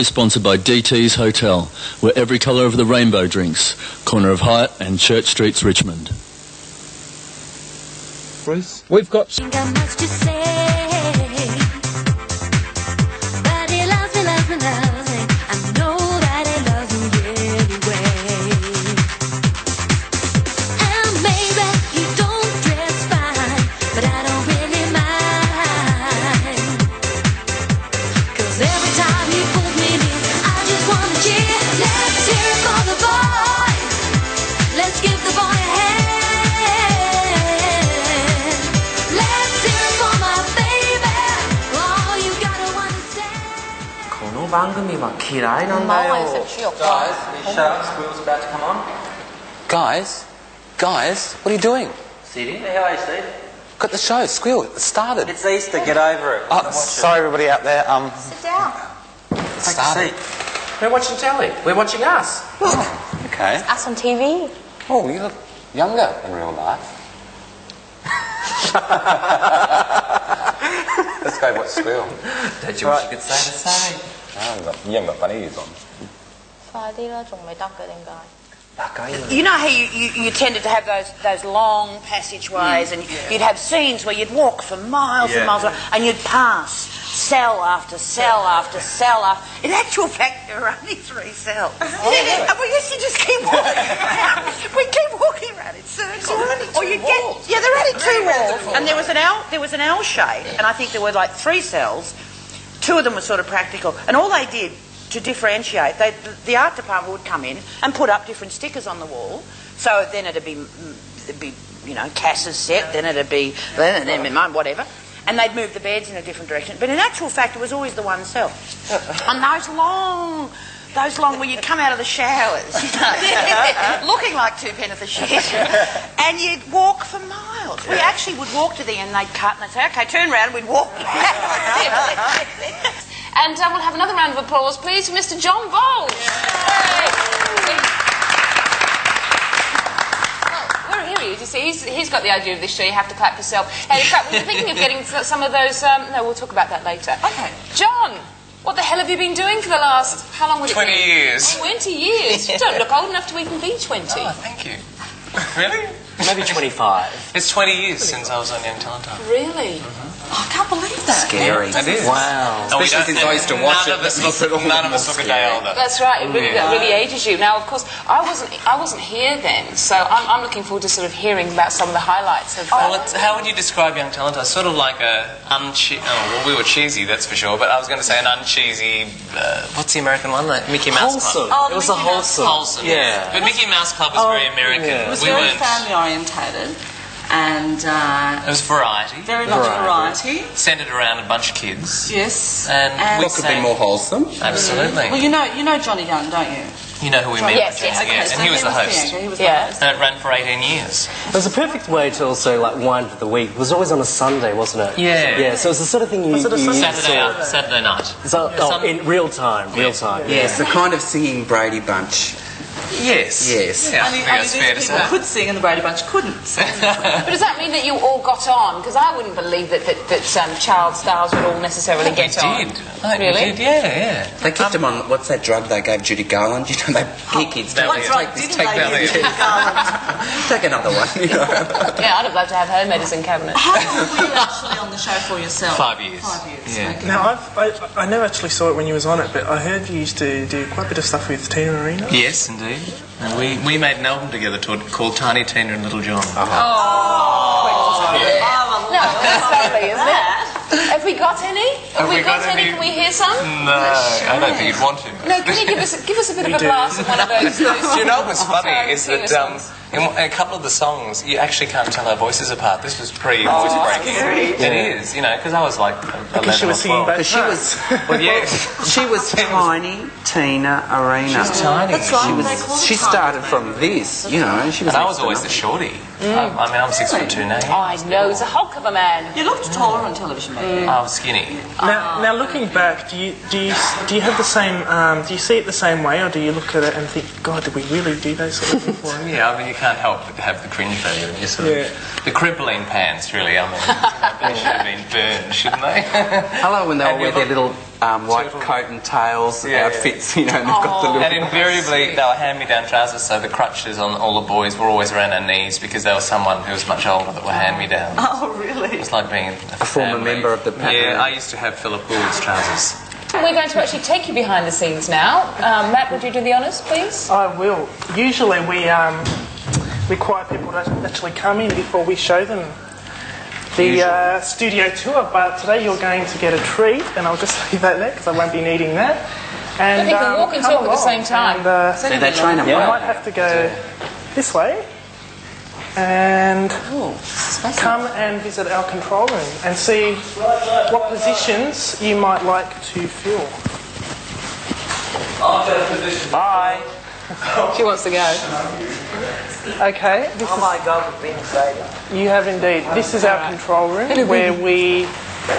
Sponsored by DT's Hotel, where every colour of the rainbow drinks. Corner of Hyatt and Church Streets, Richmond. Bruce, we've got... 방금이 막 기라이 난다요. Guys, is Squeal's about to come on? Guys, what are you doing? Stevie? Hey, how are you, Steve? Got the show, Squeal, it started. It's Easter, get over it. Sorry everybody out there, Sit down. Take a seat. We're watching telly. We're watching us. Oh, okay. It's us on TV. Oh, you look younger in real life. Let's go watch Squeal. Don't you wish you could say the same? You haven't got funny ears on. 快啲啦，仲未得嘅點解？ You know how you tended to have those long passageways and you'd have scenes where you'd walk for miles and miles and you'd pass cell after cell after cell after... In actual fact, there are only 3 cells. And we used to just keep walking around. We'd keep walking around in circles. Or you'd get... Yeah, there were only 2 walls. And there was an L shape, and I think there were like 3 cells. 2 of them were sort of practical. And all they did to differentiate, the art department would come in and put up different stickers on the wall. So then it'd be you know, Cass's set, then it'd be whatever. And they'd move the beds in a different direction. But in actual fact, it was always the one cell. And those long where you'd come out of the showers, you know, looking like 2 penn'orth a shit, and you'd walk for miles. We actually would walk to the end, they'd cut, and they'd say, OK, turn round, and we'd walk back. And we'll have another round of applause, please, for Mr. John Bolls. Well, here he is. You see, he's got the idea of this show. You have to clap yourself. Hey, in fact, we were thinking of getting some of those... no, we'll talk about that later. OK. John, what the hell have you been doing for the last... How long would it be? 20 years. 20 years? You don't look old enough to even be 20. Oh, thank you. Really? Maybe 25. It's 20 years since I was on Young Talent Time. Really? I can't believe that. Scary. It is. Wow. Especially since I used to watch it. None of us look a day older. That's right. It really ages you. Now, of course, I wasn't here then, so I'm looking forward to sort of hearing about some of the highlights of. Well, how would you describe Young Talent? It's sort of like a well, we were cheesy, that's for sure. But I was going to say an uncheesy. What's the American one? Like Mickey Mouse Wholesome. Club. It was a wholesome. Wholesome. Yeah. But Mickey Mouse Club was very American. It was we very weren't. family orientated. And it was variety. Very much variety. Centred around a bunch of kids. Yes. And we What could be more wholesome? Absolutely. Well, you know Johnny Young, don't you? You know who we meant. Yes. Okay, so and he was the host. He was the host. And it ran for 18 years. It was a perfect way to also like wind the week. It was always on a Sunday, wasn't it? Yeah. Yeah, so it was the sort of thing you Saturday night. So, in real time. Yes, the kind of singing Brady bunch. Yes. Yeah, I think that's fair to say. People could sing and the Brady Bunch couldn't sing. But does that mean that you all got on? Because I wouldn't believe that child stars would all necessarily get on. Really? Yeah. They kept them on, what's that drug they gave Judy Garland? You know, they kids don't What drug didn't they give Judy Garland? Take another one, you know. Yeah, I'd have loved to have her medicine cabinet. How long were you actually on the show for yourself? 5 years. 5 years. Yeah. Okay. Now, I never actually saw it when you was on it, but I heard you used to do quite a bit of stuff with Tina Arena. Yes, indeed. And we made an album together called Tiny Tina and Little John. No, that's lovely, isn't it? Have we got any? Have we got any? Can we hear some? No, I don't think you'd want to. No, can you give us a bit of a blast of one of those? Do you know what's funny is that in a couple of the songs you actually can't tell our voices apart. This was pre-voice breaking. It is, you know, because I was like 11 she was singing Because she was, she was Tiny Tina Arena. She was tiny. That's right. She started from this, you know. She was. And I was always the shorty. I mean, I'm 6'2" now. Oh, I know, he's a hulk of a man. You looked taller on television, maybe. I was skinny. Now, looking back, do you have the same? Do you see it the same way, or do you look at it and think, God, did we really do those sort of things for him? Yeah, I mean, you can't help but have the cringe value. And you sort of, the crippling pants, really. I mean, they should have been burned, shouldn't they? Hello, when they all wear their little white coat and tails outfits, you know, and they've got the little... And invariably, they were hand-me-down trousers, so the crutches on all the boys were always around their knees because there was someone who was much older that were hand-me-downs. Oh, really? It was like being a former member of the family. Yeah, I used to have Philip Gould's trousers. We're going to actually take you behind the scenes now. Matt, would you do the honours, please? I will. Usually we require people to actually come in before we show them the studio tour, but today you're going to get a treat, and I'll just leave that there because I won't be needing that. And you can walk and talk at the same time. And, they train them well. I might have to go this way and come and visit our control room and see what positions you might like to fill. Bye. She wants to go. Okay. Oh my God, we've been excited. You have indeed. This is our control room where we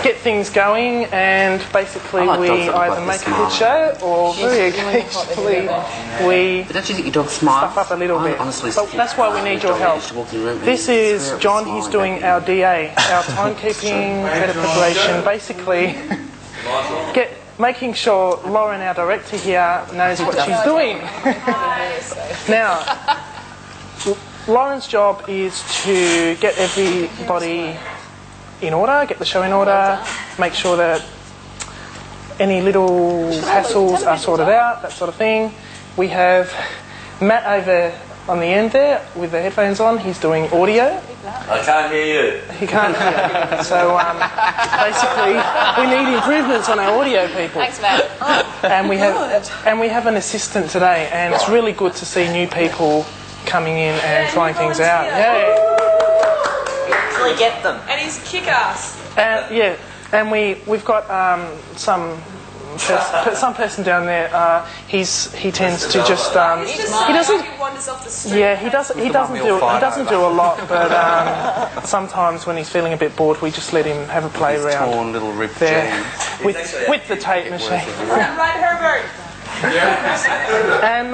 get things going, and basically we either make a good show or very occasionally we But don't you think your dog smiles? stuff up a little bit. Honestly, but that's why we need your help. This is John. He's doing our DA, our timekeeping, credit preparation, basically making sure Lauren, our director here, knows what she's doing. Now, Lauren's job is to get everybody in order, get the show in order, make sure that any little hassles are sorted out, that sort of thing. We have Matt over on the end there with the headphones on. He's doing audio. I can't hear you. He can't hear you. So basically, we need improvements on our audio, people. Thanks, Matt. And we have an assistant today, and it's really good to see new people coming in and trying things out. Yay! Actually get them. And he's kick-ass. And we've got some person down there. He tends to just he doesn't. He wanders off the street. Yeah, he doesn't do a lot, but sometimes when he's feeling a bit bored, we just let him have a play around. Torn little ripped there with the tape machine. Right, Herbert. And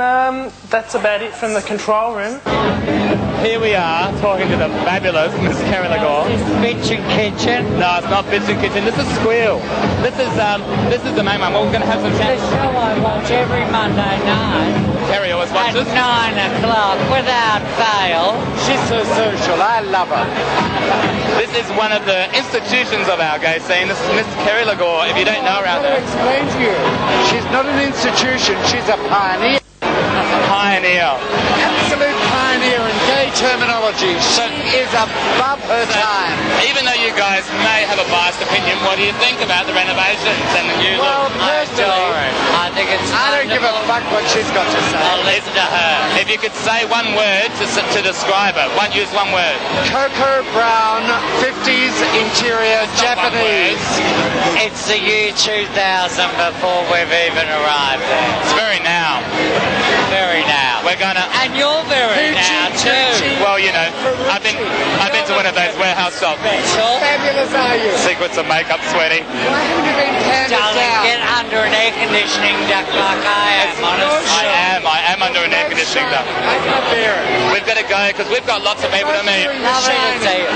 that's about it from the control room. Here we are talking to the fabulous Miss Kerry Lagore. Bitch and Kitchen? No, it's not Bitch and Kitchen. This is Squeal. This is the main one. We're going to have some chat. The show I watch every Monday night. Kerry always watches. At 9 o'clock, without fail. She's so social. I love her. This is one of the institutions of our gay scene. This is Miss Kerry Lagore. If you don't know her out there. I'll explain to you. She's not an institution. She's a pioneer. Pioneer. Absolute pioneer in gay terminology. She is above her time. Even though you guys may have a biased opinion, what do you think about the renovations and the new look? Personally, I think it's I don't give a fuck what she's got to say. I'll listen to her. If you could say one word to describe her, use one word. Cocoa brown, 50s interior, Japanese. It's the year 2000 before we've even arrived there. It's very now. Very now. We're gonna. And you're very now too. Well, you know, I've been to one of those warehouse shops. Fabulous are you? Secrets of makeup, sweaty. Why haven't you been handed Darling, down? get under an air conditioning duct like I am, honestly. I am under an air conditioning duct. I can bear it. We've got to go because we've got lots of people to meet. Lovely to see you.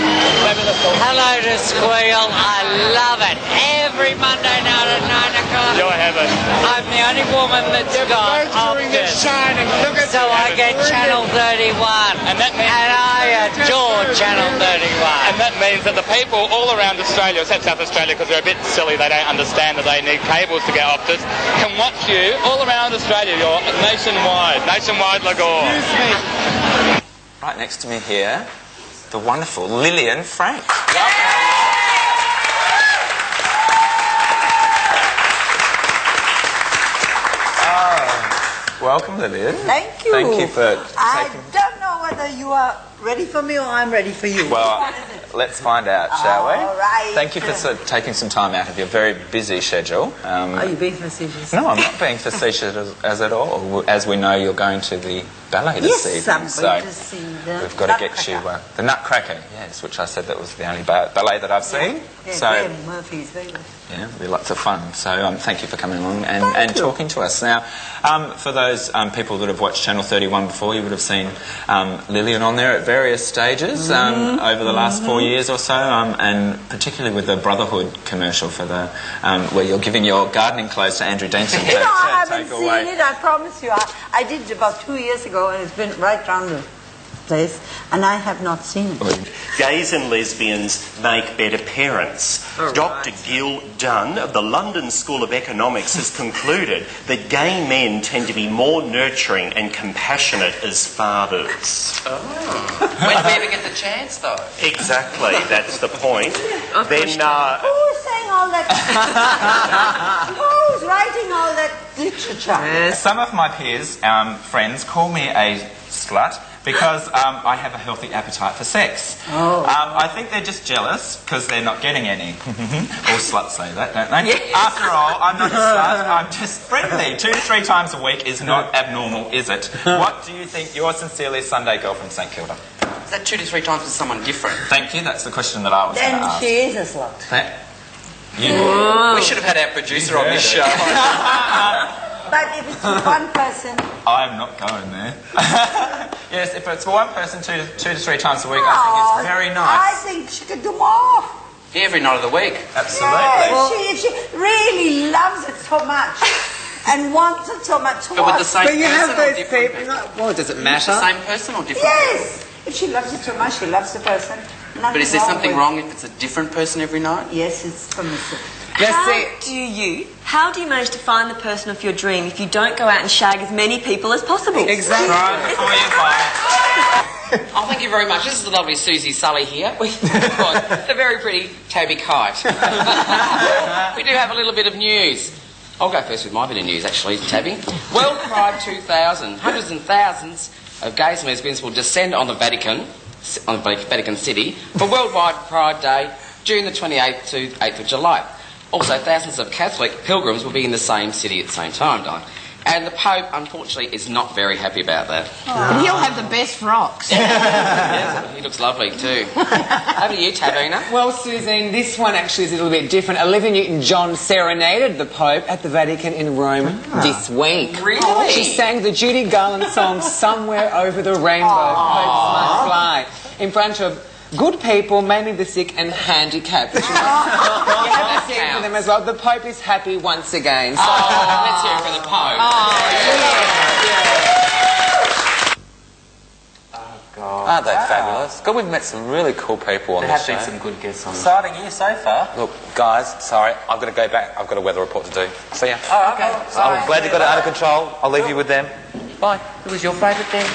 Hello to Squeal. I love it. Every Monday night at 9 o'clock. You're heaven. I'm the only woman that's got Optus. Look at So I get Channel 31. And I adore Channel 31. And that means that the people all around Australia, except South Australia because they're a bit silly, they don't understand that they need cables to get Optus, can watch you all around Australia. You're nationwide Lagore. Right next to me here, the wonderful Lillian Frank. Welcome, Lillian. Thank you. Thank you for I don't know whether you are ready for me or I'm ready for you. Well, let's find out, shall we? All right. Thank you for taking some time out of your very busy schedule. Are you being facetious? No, I'm not being facetious as at all. As we know, you're going to the ballet this Yes, evening. I'm So going to see the we've got to get you the Nutcracker, yes, which I said that was the only ballet that I've seen. Yeah, So Graham Murphy's very good. yeah, it'll be lots of fun. So thank you for coming along and talking to us. Now, for those people that have watched Channel 31 before, you would have seen Lillian on there at various stages over the last 4 years or so, and particularly with the Brotherhood commercial for the where you're giving your gardening clothes to Andrew Denton to I haven't take seen away. it, I promise you. I did it about 2 years ago, and it's been right round the place, and I have not seen it. Gays and lesbians make better parents. Dr. Gil Dunn of the London School of Economics has concluded that gay men tend to be more nurturing and compassionate as fathers. When do we ever get the chance, though? Exactly, that's the point. Then, Who's saying all that? Who's writing all that literature? Some of my peers, friends, call me a slut because I have a healthy appetite for sex. I think they're just jealous because they're not getting any. All sluts say that, don't they? Yes. After all, I'm not a slut, I'm just friendly. 2 to 3 times a week is not abnormal, is it? What do you think? Yours sincerely, Sunday Girl from St Kilda. Is that 2 to 3 times with someone different? Thank you, that's the question that I was going to ask. Then she is a slut. You. We should have had our producer on this show. But if it's one person... I'm not going there. Yes, if it's for one person 2 to 3 times a week, I think it's very nice. I think she could do more. Yeah, every night of the week. Absolutely. Yeah, if she really loves it so much and wants it so much. But with the same but you person have or those different people. Well, does it The matter? same person or different? Yes. If she loves it so much, she loves the person. But is there something wrong if it's a different person every night? Yes, it's permissible. How do you manage to find the person of your dream if you don't go out and shag as many people as possible? Exactly. Oh, thank you very much. This is the lovely Susie Sully here. We've got the very pretty Tabby Kite. We do have a little bit of news. I'll go first with my bit of news, actually, Tabby. World Pride 2000. Hundreds and thousands of gays and lesbians will descend on the Vatican City for Worldwide Pride Day, June the 28th to 8th of July. Also, thousands of Catholic pilgrims will be in the same city at the same time, Di. And the Pope, unfortunately, is not very happy about that. But he'll have the best frocks. Yeah, he looks lovely too. Over to you, Tabina. Well, Suzanne, this one actually is a little bit different. Olivia Newton-John serenaded the Pope at the Vatican in Rome this week. Really? She sang the Judy Garland song "Somewhere Over the Rainbow," Popes Must Fly, in front of good people, mainly the sick and handicapped. You have to sing for them as well. The Pope is happy once again. So let's hear it for the Pope. Aren't they fabulous? God, we've met some really cool people on this show. There have been some good guests on. Exciting year so far. Look, guys, sorry, I've got to go back. I've got a weather report to do. See ya. Oh, okay. I'm glad you got it under control. I'll leave you with them. Bye. Who was your favourite then?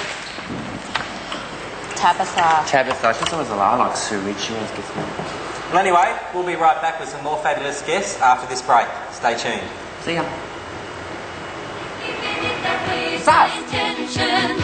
Tabitha. Tabitha. She's always I like Sue Rich. She always gets me. Well, anyway, we'll be right back with some more fabulous guests after this break. Stay tuned. See ya. Fast.